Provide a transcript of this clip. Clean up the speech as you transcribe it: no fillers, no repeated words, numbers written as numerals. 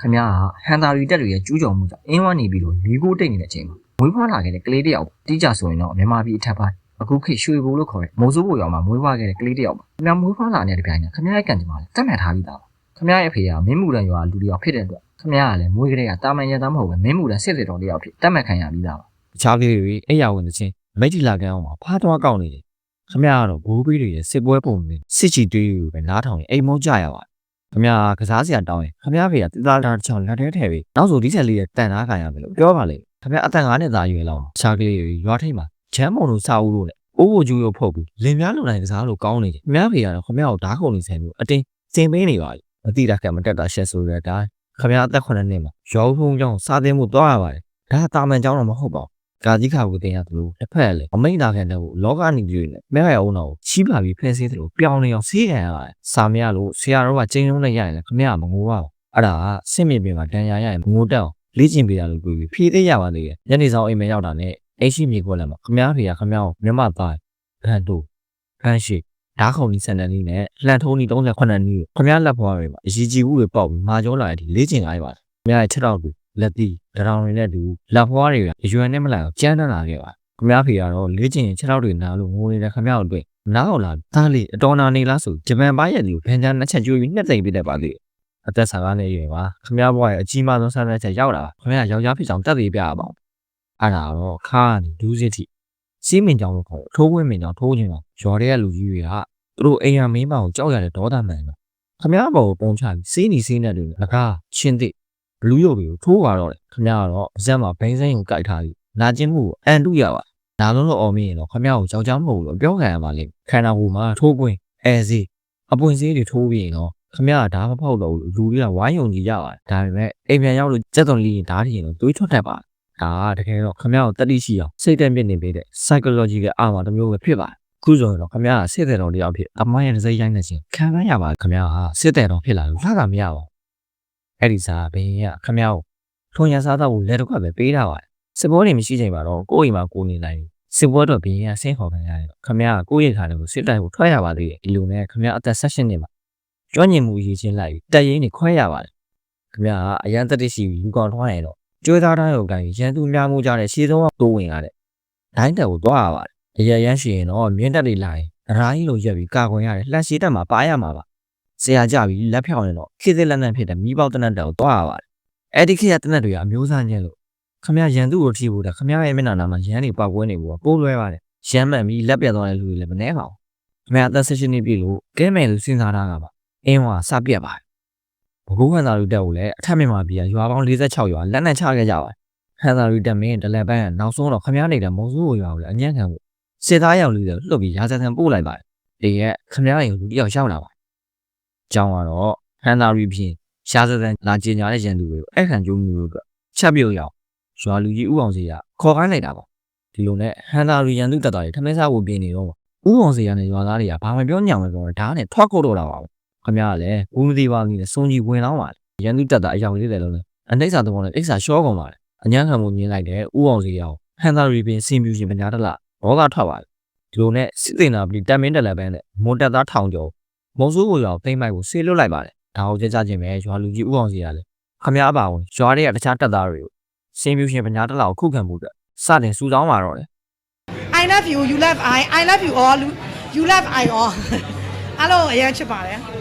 ခင်ဗျားကဟန်တာရီတက်တွေရဲ့ကျူးကျော်မှုကြောင့်အင်းဝနေပြီးတော့မီးကိုတိတ်နေတဲ့အချိန်မှာမွေးဖွားလာခဲ့တဲ့ကလေးတစ်ယောက်တိကျဆိုရင်တော့မြန်မာပြည်အထက်ပိုင်းအခုခေတ်ရွှေဘိုလို့ခေါ်တဲ့မိုးစိုးဘိုရွာမှာမွေးဖွားခဲ့တဲ့ကလေးတစ်ယောက်ပါခင်ဗျားမွေးဖွားလာတဲ့တိုင်းနဲ့ခင်ဗျားရဲ့ကံကြမ္မာလည်းတတ်မှတ်ထားပြီးသားပါခင်ဗျားရဲ့အဖေကမင်းမူတန်ရွာလူတစ်ယောက်ဖြစ်တဲ့အတွက်ခင်ဗျားကလည်းမွေးကလေးကတာမန်ရန်သားမဟုတ်ပဲမင်းမူတန်စစ်စစ်တော်တစ်ယောက်ဖြစ်တတ်မှတ်ခံရပြီးသားပါတခြားလေးတွေအဲ့ရဝင်တဲ့ချင်းမိတ်တီလာကန်အောင်မှာဖားသွားကောက်နေတယ်ခင်ဗျားကတော့ဘိုးဘေးတွေရဲ့စစ်ပွဲပုံတွေစစ်ချီတွေးတွေပဲနားထောင်ရင်အိမ်မောကြရပါတယ်ခင်ဗျားကစားစရာတောင်းရင်ခင်ဗျားဖေကတိသားတာချောင်းလက်ထဲထည့်ပြီးနောက်ဆိုဒီချက်လေးရဲ့တန်သားခံရမယ်လို့ပြောပါလေခင်ဗျားအသက်9နှစ်သားရွယ်လောက်တခြားလေးတွေရွာထိပ်မှာချမ်းမုံလို့စာဦးလို့နဲ့အိုးဘိုကျူးရုပ်ဖုတ်ပြီးလင်များလုံနိုင်ကစားလို့ကောင်းနေတယ်ခင်ဗျားဖေကတော့ခင်ဗျားကိုဓာတ်ခုံနေဆဲမျိုးအတင်းစင်ပေးနေပါလေမတိတာကမတက်တာရှက်ဆိုတဲ့အတိုင်းခင်ဗျားအသက်9နှစ်မှာရောဖုံးကြောင်းစားသိမ်းမှုသွားရပါတယ်ဒါတာမန်ကြောင်းတော့မဟုတ်ပါဘူးကာကြီးခါကိုတင်ရသလိုတစ်ဖက်လည်းအမိန့်တာခံတဲ့ကိုလောကနေပြည်နဲ့မဲရအောင်တော့ချီးပါပြီးဖဲဆေးသလိုပြောင်းနေအောင်ဆေးခံရပါတယ်စာမရလို့ဆရာတော်ကကျင်းလုံးနဲ့ရရင်လည်းခမရမငိုပါဘူးအဲ့ဒါကစစ်မြေပြင်မှာတန်ရာရရင်ငိုတက်အောင်လေ့ကျင့်ပေးရလို့ပြောပြီးဖြည့်သေးရပါသေးတယ်ညနေဆောင်အိမ်မရောက်တာနဲ့အိမ်ရှိမြေခွက်လည်းမှာခမရဖေကခမရကိုမြမသားခန့်တို့ခန့်ရှိဓာတ်ခုံကြီးစံတန်းကြီးနဲ့လှန်ထုံးကြီး38နည်းခမရလက်ဖွားတွေမှာအရေးကြီးဘူးတွေပေါက်ပြီးမာကျောလာတဲ့အထိလေ့ကျင့်လာရပါတယ်ခမရရဲ့ချက်တော့လက်တီတရောင်တွေနဲ့တူလက်ဖွားတွေအရွယ်နဲ့မလိုက်အောင်ကျန်းတန်းလာခဲ့ပါခမရဖေကတော့လေ့ကျင့်ရင်ချက်တော့တွေနားလို့ငိုနေတဲ့ခမရတို့တွေ့နားအောင်လာသားလေးအတော်နာနေလားဆိုဂျပန်ပိုင်းရဲ့ဒီကိုဖန်ချမ်းနှစ်ချက်ကျွေးပြီးနှစ်သိမ့်ပြတတ်ပါသေးတယ်အသက်15နှစ်ရွယ်ပါခမရဘွားရဲ့အကြီးမားဆုံးဆန်းတဲ့ချက်ရောက်လာခမရယောက်ျားဖြစ်ကြောင်တက်သေးပြရပါအောင်အဲ့ဒါတော့ခါကနေဒူးစစ်ထိစီးမင်ကြောင်လို့ခေါ်ထိုးဝင်းမင်ကြောင်ထိုးခြင်းကြောင်ရွာတဲ့လူကြီးတွေကသူတို့အိမ်ရမင်းမအောင်ကြောက်ရတဲ့ဒေါသမှန်ပဲခမရဘောကိုပုံချပြီးစီးနေစီးနေတယ်ငကားချင်းသိဘလူးရုပ်တွေကိုထိုးသွားတော့တယ်ခမရကတော့အစက်မှာဘိန်းစိမ်းကိုကြိုက်ထားပြီးနာကျင်မှုကိုအန်တုရပါနာလုံးလို့အော်မင်းရင်တော့ခမရကိုကြောက်ကြောက်မဟုတ်လို့ပြောခံရပါလိမ့်ခန္ဓာကိုယ်မှာထိုးကွင်းအဲစီအပွင့်စေးတွေထိုးပြီးရင်တော့ခမရကဓာတ်မဖောက်တော့ဘူးလူတွေကဝိုင်းယုံကြည့်ကြပါတယ်ဒါပေမဲ့အိမ်ပြန်ရောက်လို့စက်သွန်လီဓာတ်ထီရင်တော့တွေးထွက်တတ်ပါဒါကတကယ်တော့ခမရကိုတတိရှိအောင်စိတ်တက်ပြစ်နေပေးတဲ့ psychological အာမတစ်မျိုးပဲဖြစ်ပါတယ်ခုဆိုရင်တော့ခမရကစစ်တဲ့တော်တယောက်ဖြစ်အမိုင်းရဲ့စိတ်ရိုင်းနေခြင်းခံရပါခမရကစစ်တဲ့တော်ဖြစ်လာလို့လှတာမရပါဘူးအဲ့ဒီစားဘင်းကခမရကိုထုံရစားတော့လက်တော့ပဲပေးတာပါစစ်ပွဲတွေမရှိချိန်မှာတော့ကိုယ့်အိမ်မှာကိုနေနိုင်စစ်ပွဲတော့ဘင်းကဆင်းခေါ်ခံရတယ်ခမရကကိုယ့်ရဲ့ခါတွေကိုစစ်တိုက်ကိုထွက်ရပါသေးတယ်ဒီလိုနဲ့ခမရအသက်16နှစ်မှာကျွမ်းကျင်မှုရည်ချင်းလိုက်တက်ရင်းနေခွဲရပါတယ်ခမရကအရန်တက်တရှိယူကောင်ထွားရင်တော့ကျွေးသားတိုင်းကိုကန်ရန်သူများမှုကြတဲ့ရှေးဆုံးတိုးဝင်ရတဲ့ဒိုင်းတက်ကိုသွားရပါတယ်အရရန်ရှိရင်တော့မြင်းတက်တွေလာရင်အရာကြီးလိုရက်ပြီးကာကွယ်ရတယ်လှက်ရှိတက်မှာပါရမှာပါဆရာကြပြီးလက်ဖြောင်းရင်တော့ခေတ်သစ်လက်နက်ဖြစ်တဲ့မိပေါတနက်တက်ကိုသွားရပါတယ်အဲ့ဒီခေတ်ကတနက်တွေကအမျိုးသားချင်းလို့ခမရရန်သူကိုထိဖို့တာခမရရဲ့မျက်နှာနာမှာရန်တွေပောက်ကွဲနေဖို့ပိုးလွဲပါတယ်ရန်မှန်ပြီးလက်ပြတ်သွားတဲ့လူတွေလည်းမနှဲပါဘူးခမရအသက်16နှစ်ပြည့်လို့ကဲမယ်လို့စဉ်းစားတာကပါအင်းဝါစပြက်ပါတယ်ဘကိုးခန္ဓာလူတက်ကိုလည်းအထက်မြန်မာပြည်ရွာပေါင်း46ရွာလက်နက်ချခဲ့ကြပါတယ်ခန္ဓာလူတက်မင်းတလက်ပန်းကနောက်ဆုံးတော့ခမရနေတဲ့မုံစိုးကိုရွာကိုလည်းအညံ့ခံဖို့စစ်သားရောက်လို့လွတ်ပြီးရာဇသံပို့လိုက်ပါတယ်ဒီရဲ့ခမရရင်လူတယောက်ရောက်လာပါကျောင်းကတော့ခန္ဓာလူဖြင့်ရာဇသံလာကျင်ညာတဲ့ရန်သူတွေကိုအဲ့ခံကြိုးမျိုးအတွက်ချက်ပြုတ်ရောက်ရွာလူကြီးဥအောင်စီကခေါ်ခိုင်းလိုက်တာပေါ့ဒီလိုနဲ့ခန္ဓာလူရန်သူတက်တာတွေထမင်းစားဖို့ပြင်နေတော့ဥအောင်စီကနဲ့ရွာသားတွေကဘာမှပြောညံမပြောတော့ဓာတ်နဲ့ထွက်ခုတ်တော့တာပါခမရကလည်းဘူးမသိပါဘူးနဲ့စုံကြီးဝင်တော့ပါရန်သူတက်တာအယောင်လေးတယ်လို့လည်းအနှိမ့်စာတော့နဲ့အိဆာရှောကုန်ပါတယ်အញ្ញံခံမှုမြင်လိုက်တဲ့ဥအောင်စီရောက်ခန္ဓာလူပင်စင်ပြူရှင်ပညာတလဘောကထွက်ပါတယ်ဒီလိုနဲ့စစ်တင်တာပြီးတက်မင်းတက်လက်ပန်းနဲ့မွန်တက်သားထောင်ကျော်မုံစိုးကိုရောက်သိမ့်မိုက်ကိုဆေးလွတ်လိုက်ပါတယ်ဒါကိုကြကြချင်းပဲရွာလူကြီးဥအောင်စီကလည်းခမရအပါဝင်ရွာတွေကတခြားတက်သားတွေကိုစင်ပြူရှင်ပညာတလကိုခုခံမှုအတွက်စတင်စူဆောင်းလာတော့တယ် I love you you love I love you all you love I all အားလုံးအရင်ချစ်ပါတယ်